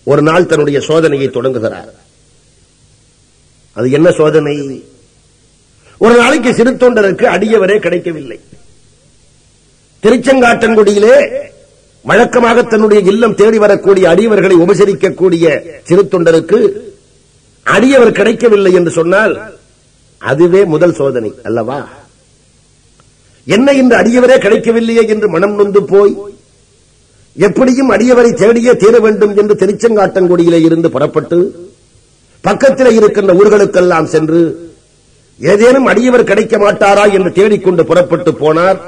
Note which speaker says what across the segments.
Speaker 1: ஒரு நாள் தன்னுடைய சோதனையை தொடங்குகிறார். அது என்ன சோதனை? ஒரு நாளைக்கு சிறு தொண்டருக்கு அடியவரே கிடைக்கவில்லை. திருச்செங்காட்டங்குடியிலே வழக்கமாக தன்னுடைய இல்லம் தேடி வரக்கூடிய அடியவர்களை உபசரிக்கக்கூடிய சிறு தொண்டருக்கு அடியவர் கிடைக்கவில்லை என்று சொன்னால் அதுவே முதல் சோதனை அல்லவா? என்ன இந்த அடியவரே கிடைக்கவில்லையே என்று மனம் நொந்து போய் எப்படியும் அடியவரை தேடியே தீர வேண்டும் என்று திருச்செங்காட்டங்குடியிலே இருந்து புறப்பட்டு பக்கத்தில் இருக்கின்ற ஊர்களுக்கெல்லாம் சென்று ஏதேனும் அடியவர் கிடைக்க மாட்டாரா என்று தேடிக்கொண்டு புறப்பட்டு போனார்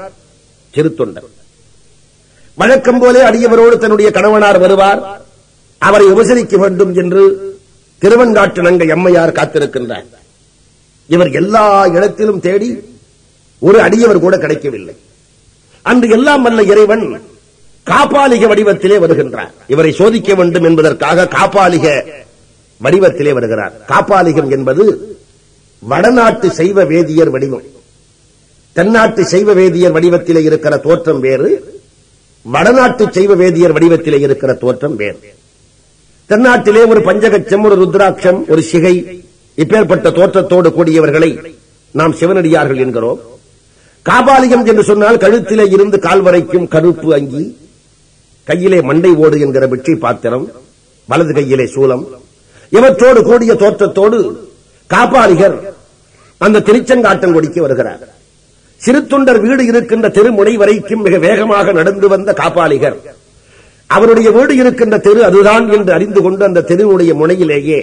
Speaker 1: சிறு தொண்டர். வழக்கம் போலே அடியவரோடு தன்னுடைய கணவனார் வருவார், அவரை உபசரிக்க வேண்டும் என்று திருவெண்காட்டு நங்கை அம்மையார் காத்திருக்கின்றார். இவர் எல்லா இடத்திலும் தேடி ஒரு அடியவர் கூட கிடைக்கவில்லை. அன்று எல்லாம் வல்ல இறைவன் காப்பாளிக வடிவத்திலே வருகின்றார். இவரை சோதிக்க வேண்டும் என்பதற்காக காப்பாளிக வடிவத்திலே வருகிறார். காப்பாளிகம் என்பது வடநாட்டு சைவ வேதியர் வடிவம். தென்னாட்டு சைவ வேதியர் வடிவத்திலே இருக்கிற தோற்றம் வேறு, வடநாட்டு சைவ வேதியர் வடிவத்திலே இருக்கிற தோற்றம் வேறு. தென்னாட்டிலே ஒரு பஞ்சகச்சம், ஒரு ருத்ராட்சம், ஒரு சிகை, இப்பேற்பட்ட தோற்றத்தோடு கூடியவர்களை நாம் சிவனடியார்கள் என்கிறோம். காபாலிகம் என்று சொன்னால் கழுத்திலே இருந்து கால் வரைக்கும் கருப்பு அங்கி, கையிலே மண்டை ஓடு என்கிற பிட்சை பாத்திரம், வலது கையிலே சூலம், இவற்றோடு கூடிய தோற்றத்தோடு காப்பாளிகர் அந்த திருச்செங்காட்டங்குடிக்கு வருகிறார். சிறு தொண்டர் வீடு இருக்கின்ற தெருமுனை வரைக்கும் மிக வேகமாக நடந்து வந்த காப்பாளிகர் அவருடைய வீடு இருக்கின்ற தெரு அதுதான் என்று அறிந்து கொண்டு அந்த தெருவுடைய முனையிலேயே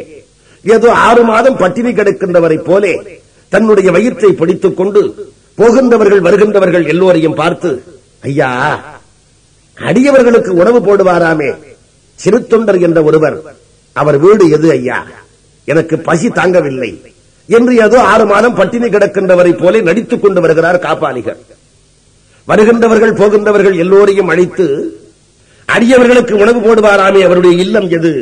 Speaker 1: ஏதோ 6 மாதம் பட்டினி கிடக்கின்றவரை போலே தன்னுடைய வயிற்றை பிடித்துக் கொண்டு போகின்றவர்கள் வருகின்றவர்கள் எல்லோரையும் பார்த்து, ஐயா, அடியவர்களுக்கு உணவு போடுவாராமே சிறு தொண்டர் என்ற ஒருவர், அவர் வீடு எது ஐயா? எனக்கு பசி தாங்கவில்லை என்று ஏதோ 6 மாதம் பட்டினி கிடக்கின்றவரை போலே நடித்துக் கொண்டு வருகிறார் காப்பாளிகர். வருகின்றவர்கள் போகின்றவர்கள் எல்லோரையும் அழைத்து, அடியவர்களுக்கு உணவு போடுவாராமே அவருடைய இல்லம் எது?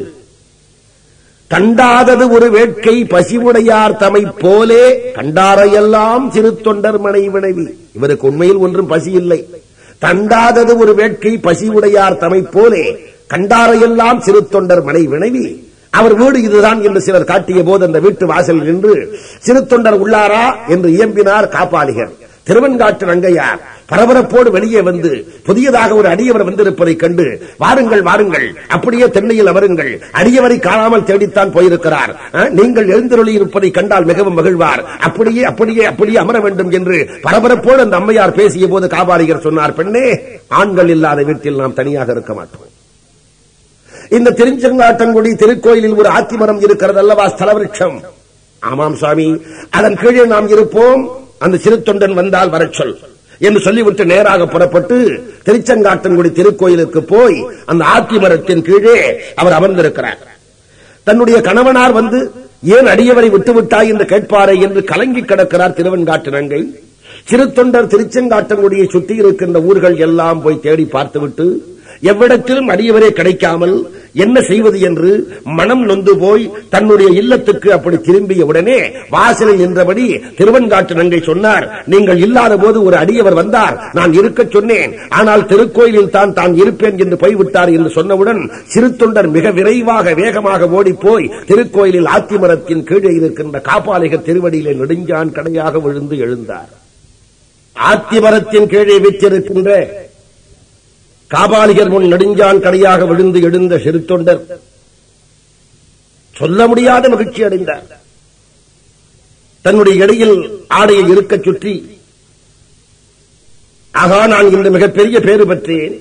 Speaker 1: கண்டாதது ஒரு வேட்கை பசிவுடையார் தமை போலே கண்டாரையெல்லாம் சிறு தொண்டர் மனை வினைவி. இவருக்கு உண்மையில் ஒன்றும் பசி இல்லை. கண்டாதது ஒரு வேட்கை பசிவுடையார் தமை போலே கண்டாரையெல்லாம் சிறு தொண்டர் மனை வினைவி. அவர் வீடு இதுதான் என்று சிலர் காட்டிய போது அந்த வீட்டு வாசலில் நின்று சிறு தொண்டர் உள்ளாரா என்று இயம்பினார் காப்பாளிகர். திருவெண்காட்டு நங்கையார் பரபரப்போடு வெளியே வந்து புதியதாக ஒரு அடியவர் வந்திருப்பதை கண்டு, வாருங்கள் வாருங்கள், அப்படியே தென்னையில் அமருங்கள், அடியவரை காணாமல் தேடித்தான் போயிருக்கிறார், நீங்கள் எழுந்தருளி இருப்பதை கண்டால் மிகவும் மகிழ்வார், அப்படியே அப்படியே அப்படியே அமர வேண்டும் என்று பரபரப்போடு அந்த அம்மையார் பேசிய போது காபாலிகர் சொன்னார், பெண்ணே, ஆண்கள் இல்லாத வீட்டில் நாம் தனியாக இருக்க மாட்டோம். இந்த திருச்செங்காட்டங்குடி திருக்கோயிலில் ஒரு ஆத்திமரம் இருக்கிறது அல்லவா, ஸ்தலவிருட்சம்? ஆமாம் சுவாமி, அதன் கீழே நாம் இருப்போம், அந்த சிறு தொண்டன் வந்தால் வரச் சொல் என்று சொல்லிவிட்டு நேராக புறப்பட்டு திருச்செங்காட்டங்குடி திருக்கோயிலுக்கு போய் அந்த ஆத்திமரத்தின் கீழே அவர் அமர்ந்திருக்கிறார். தன்னுடைய கணவனார் வந்து ஏன் அடியவரை விட்டுவிட்டாய் என்று கேட்பாரே என்று கலங்கி கிடக்கிறார் திருவெண்காட்டு நங்கை. சிறு தொண்டர் திருச்செங்காட்டங்குடியை சுற்றி இருக்கின்ற ஊர்கள் எல்லாம் போய் தேடி பார்த்துவிட்டு எவ்விடத்திலும் அடியவரே கிடைக்காமல் என்ன செய்வது என்று மனம் நொந்து போய் தன்னுடைய இல்லத்துக்கு அப்படி திரும்பிய உடனே வாசலில் நின்றபடி திருவெண்காட்டு நங்கை சொன்னார், நீங்கள் இல்லாத போது ஒரு அடியவர் வந்தார், நான் இருக்க சொன்னேன், ஆனால் திருக்கோயிலில் தான் இருப்பேன் என்று போய்விட்டார் என்று சொன்னவுடன் சிறு தொண்டர் மிக விரைவாக வேகமாக ஓடிப்போய் திருக்கோயிலில் ஆத்திமரத்தின் கீழே இருக்கின்ற காப்பாளிகர் திருவடியிலே நெடுஞ்சான் கடையாக விழுந்து எழுந்தார். ஆத்திமரத்தின் கீழே வீற்றிருக்கின்ற காபாலிகர் முன் நெடுஞ்சான் கடையாக விழுந்து எழுந்த சிறு தொண்டர் சொல்ல முடியாத மகிழ்ச்சி அடைந்தார். தன்னுடைய இடையில் ஆடையை இருக்கச் சுற்றி, ஆகா, நான் இந்த மிகப்பெரிய பேறு பெற்றேன்,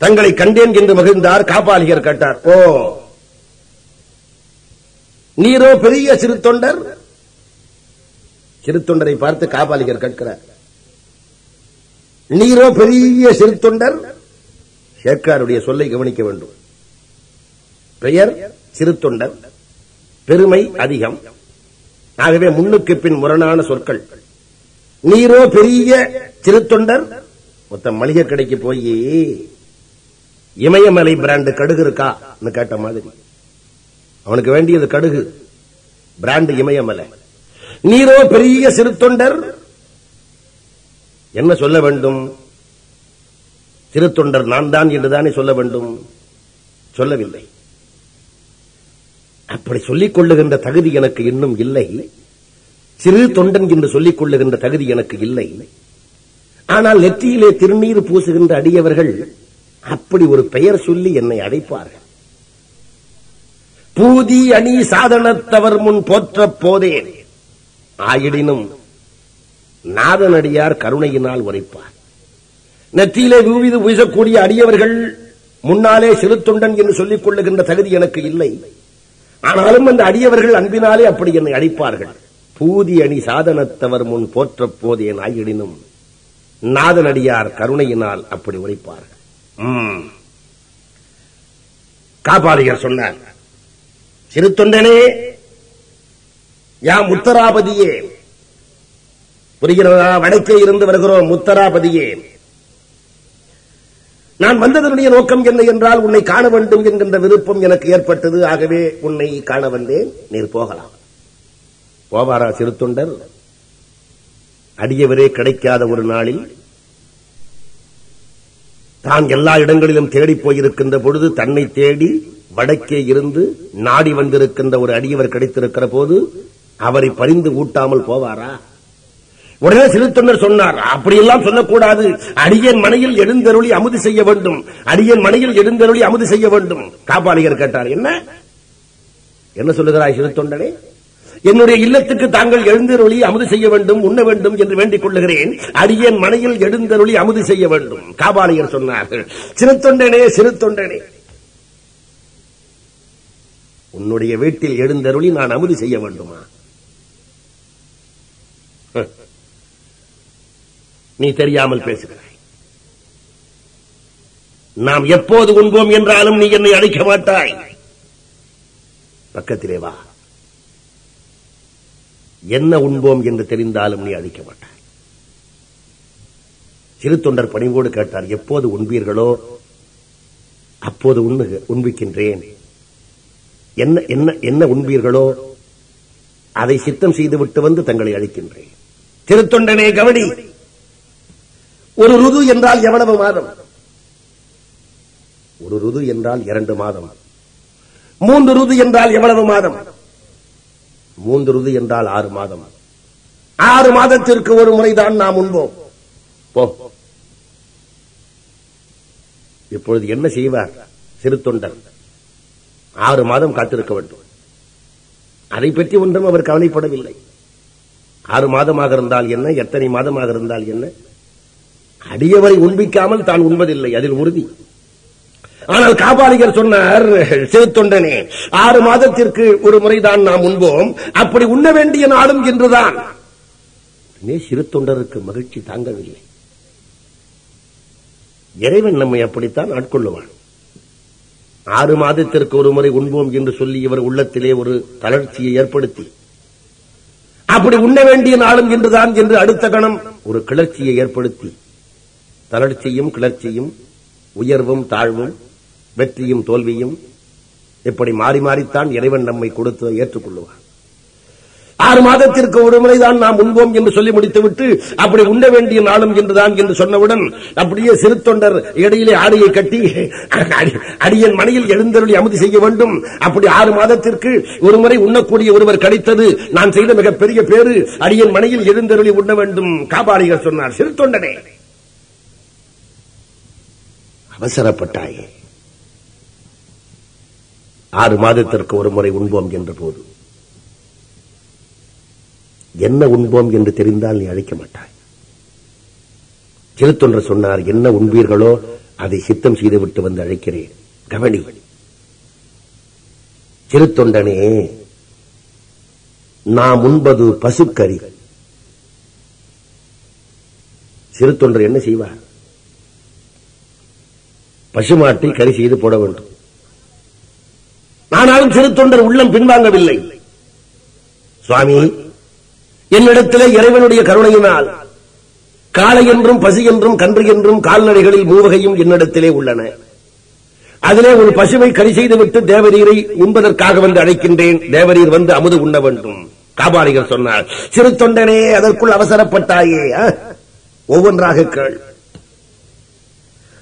Speaker 1: தங்களை கண்டேன் என்று மகிழ்ந்தார். காபாலிகர் கேட்டார், ஓ, நீரோ பெரிய சிறு தொண்டர்? சிறு தொண்டரை பார்த்து காபாலிகர் கேட்கிறார், நீரோ பெரிய சிறு தொண்டர்? சேக்காருடைய சொல்லை கவனிக்க வேண்டும். பெயர் சிறு தொண்டர், பெருமை அதிகம், ஆகவே முன்னுக்கு பின் முரணான சொற்கள். நீரோ பெரிய சிறு தொண்டர்? மொத்த மளிகை கடைக்கு போய் இமயமலை பிராண்டு கடுகு இருக்கா கேட்ட மாதிரி, அவனுக்கு வேண்டியது கடுகு, பிராண்டு இமயமலை. நீரோ பெரிய சிறு தொண்டர், என்ன சொல்ல வேண்டும்? சிறு தொண்டர் நான் தான் என்றுதானே சொல்ல வேண்டும். சொல்லவில்லை. அப்படி சொல்லிக் கொள்ளுகின்ற தகுதி எனக்கு இன்னும் இல்லை. சிறு தொண்டன் என்று சொல்லிக் கொள்ளுகின்ற தகுதி எனக்கு இல்லை. ஆனால் நெற்றியிலே திருநீர் பூசுகின்ற அடியவர்கள் அப்படி ஒரு பெயர் சொல்லி என்னை அழைப்பார்கள். பூதி அணி சாதனத்தவர் முன் போற்ற போதேன் ஆயிடினும் நாதனடியார் கருணையினால் உரைப்பார். நெற்றியிலே விவிது பூசக்கூடிய அடியவர்கள் முன்னாலே சிறு தொண்டன் என்று சொல்லிக் கொள்ளுகின்ற தகுதி எனக்கு இல்லை. ஆனாலும் அந்த அடியவர்கள் அன்பினாலே அப்படி என்னை அழைப்பார்கள். பூதி அணி சாதனத்தவர் முன் போற்ற போதேன் ஆயிடினும் நாதனடியார் கருணையினால் அப்படி உரைப்பார்கள். காபாலிகர் சொன்னார், சிறு தொண்டனே, யாம் உத்தராபதியே, புரிகிறதா? வடக்கே இருந்து வருகிறோம். உத்தராபதியே, நான் வந்ததனுடைய நோக்கம் என்ன என்றால் உன்னை காண வேண்டும் என்கின்ற விருப்பம் எனக்கு ஏற்பட்டது. ஆகவே உன்னை காண வந்தேன். நீர் போகலாம். போவாரா சிறு தொண்டர்? அடியவரே கிடைக்காத ஒரு நாளில் தான் எல்லா இடங்களிலும் தேடி போயிருக்கின்ற பொழுது தன்னை தேடி வடக்கே இருந்து நாடி வந்திருக்கின்ற ஒரு அடியவர் கிடைத்திருக்கிற போது அவரை பரிந்து ஊட்டாமல் போவாரா? உடனே சிறு தொண்டர் சொன்னார், அப்படியெல்லாம் சொல்லக்கூடாது. அடியன் மனையில் எழுந்தருளி அமுது செய்ய வேண்டும். அடியன் மனையில் எழுந்தருளி அமுது செய்ய வேண்டும். காபாலிகர் கேட்டார், என்ன சொல்லுகிறாய் சிறு தொண்டனே? என்னுடைய இல்லத்துக்கு தாங்கள் எழுந்தருளி அமுது செய்ய வேண்டும், உண்ண வேண்டும் என்று வேண்டிக் கொள்ளுகிறேன். அடியன் மனையில் எழுந்தருளி அமுது செய்ய வேண்டும். காபாலிகர் சொன்னார், சிறு தொண்டனே, சிறு தொண்டனே, உன்னுடைய வீட்டில் எழுந்தருளி நான் அமுது செய்ய வேண்டுமா? நீ தெரியாமல் பேசுகிறாய். நாம் எப்போது உண்போம் என்றாலும் நீ என்னை அழைக்க மாட்டாய். பக்கத்திலே வா. என்ன உண்போம் என்று தெரிந்தாலும் நீ அழைக்க மாட்டாய். சிறு தொண்டர் பணிவோடு கேட்டார், எப்போது உண்பீர்களோ அப்போது உண்பிக்கின்றேன். என்ன என்ன என்ன உண்பீர்களோ அதை சித்தம் செய்துவிட்டு வந்து தங்களை அழைக்கின்றேன். சிறு தொண்டனே கவனி, ஒரு ருது என்றால் எவ்வளவு மாதம்? ஒரு ருது என்றால் 2 மாதம். 3 ருது என்றால் எவ்வளவு மாதம்? 3 ருது என்றால் 6 மாதம். 6 மாதத்திற்கு ஒரு முறைதான் நாம் உண்போம். போ. இப்பொழுது என்ன செய்வார் சிறு தொண்டர்? 6 மாதம் காத்திருக்க வேண்டும். அதை பற்றி ஒன்றும் அவர் கவலைப்படவில்லை. 6 மாதமாக இருந்தால் என்ன, எத்தனை மாதமாக இருந்தால் என்ன, அடியவரை உண்பிக்காமல் தான் உண்பதில்லை, அதில் உறுதி. ஆனால் காபாலிகர் சொன்னார், சிறு தொண்டனே, 6 மாதத்திற்கு ஒரு முறைதான் நாம் உண்போம். அப்படி உண்ண வேண்டிய நாளும் என்றுதான். சிறு தொண்டருக்கு மகிழ்ச்சி தாங்கவில்லை. இறைவன் நம்மை அப்படித்தான் ஆட்கொள்ளுவான். 6 மாதத்திற்கு ஒரு முறை உண்போம் என்று சொல்லி இவர் உள்ளத்திலே ஒரு தளர்ச்சியை ஏற்படுத்தி அப்படி உண்ண வேண்டிய நாளும் என்றுதான் என்று அடுத்த கணம் ஒரு கிளர்ச்சியை ஏற்படுத்தி, தளர்ச்சியும் கிளர்ச்சியும், உயர்வும் தாழ்வும், வெற்றியும் தோல்வியும் இப்படி மாறி மாறித்தான் இறைவன் நம்மை கொடுத்து ஏற்றுக்கொள்ளுவார். 6 மாதத்திற்கு ஒரு முறைதான் நாம் உண்போம் என்று சொல்லி முடித்துவிட்டு அப்படி உண்ண வேண்டிய நாளும் என்றுதான் என்று சொன்னவுடன் அப்படியே சிறு தொண்டர் இடையிலே ஆடையை கட்டி, அடியன் மனையில் எழுந்தருளி அமுதி செய்ய வேண்டும். அப்படி 6 மாதத்திற்கு ஒரு முறை உண்ணக்கூடிய ஒருவர் கிடைத்தது நான் செய்த மிகப்பெரிய பேரு. அடியன் மனையில் எழுந்தருளி உண்ண வேண்டும். காபாலிகர் சொன்னார், சிறு தொண்டனே, அவசரப்பட்டாயே. 6 மாதத்திற்கு ஒரு முறை உண்போம் என்ற போது என்ன உண்போம் என்று தெரிந்தால் நீ அழைக்க மாட்டாய். சிறு தொண்டர் சொன்னார், என்ன உண்பீர்களோ அதை சித்தம் செய்துவிட்டு வந்து அழைக்கிறேன். கவனி சிறு தொண்டனே, நாம் உண்பது பசுக்கறி. சிறு தொண்டர் என்ன செய்வார்? பசுமாட்டை கறி செய்து போட வேண்டும். ஆனாலும் சிறு தொண்டர் உள்ளம் பின்வாங்கவில்லை. சுவாமி, என்னிடத்திலே இறைவனுடைய கருணையினால் காளை என்றும் பசு என்றும் கன்று என்றும் கால்நடைகளில் 3 வகையும் என்னிடத்திலே உள்ளன. அதிலே ஒரு பசுவை கறி செய்துவிட்டு தேவரீரை உண்பதற்காக வந்து அழைக்கின்றேன். தேவரீர் வந்து அமுது உண்ண வேண்டும். காபாலிகர் சொன்னார், சிறு தொண்டனே, அதற்குள் அவசரப்பட்டாயே. ஒவ்வொன்றாக கேள்.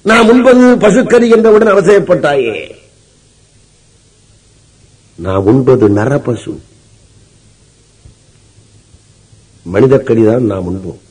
Speaker 1: நாம் உண்பது பசுக்கறி என்றவுடன் அவசரப்பட்டாயே. நான் உண்பது நரபசு, மனிதக்கடிதான் நாம் உண்போம்.